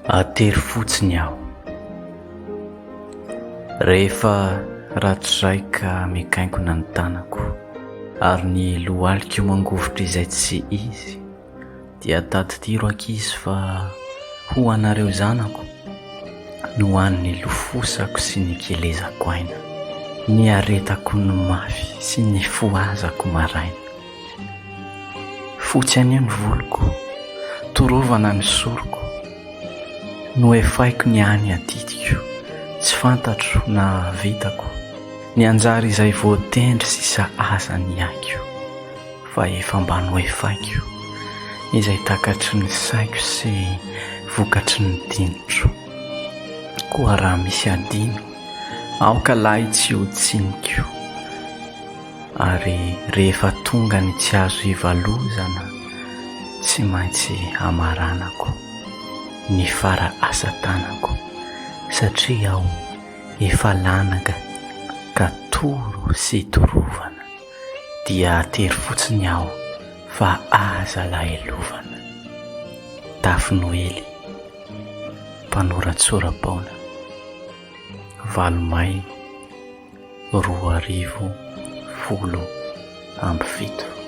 atery fotsiny aho rehefa ratozay ka mikaingona ny tanako ary ny lohalika mangovotra izay tsy izy dia tatitiro ankizy fa ho anareo zanako no an'ny lofosako sy ny kelezako aina, ny aretako ny mafy sy ny foazako maraina. Fotsy any ny voloko, torovana ny soroko, no efaiko ny any adidiko, tsy fantatro na vitako ny anjara izay voatendry sy sahaza ny aiko, fa efa mba no efaiko izay takatry ny saiko sy vokatry ny dinitro. Koa raha misy adino aoka lahy tsy ho tsiniko, ary rehefa tonga ny tsy azo hivalozana tsy maintsy hamaranako ny fara asa tanako, satria aho efa lanaka ka toro sy torovana, dia atery fotsiny aho fa aza lahelovana. Tafy Noely, mpanoratsorabaona, Valomay 2017.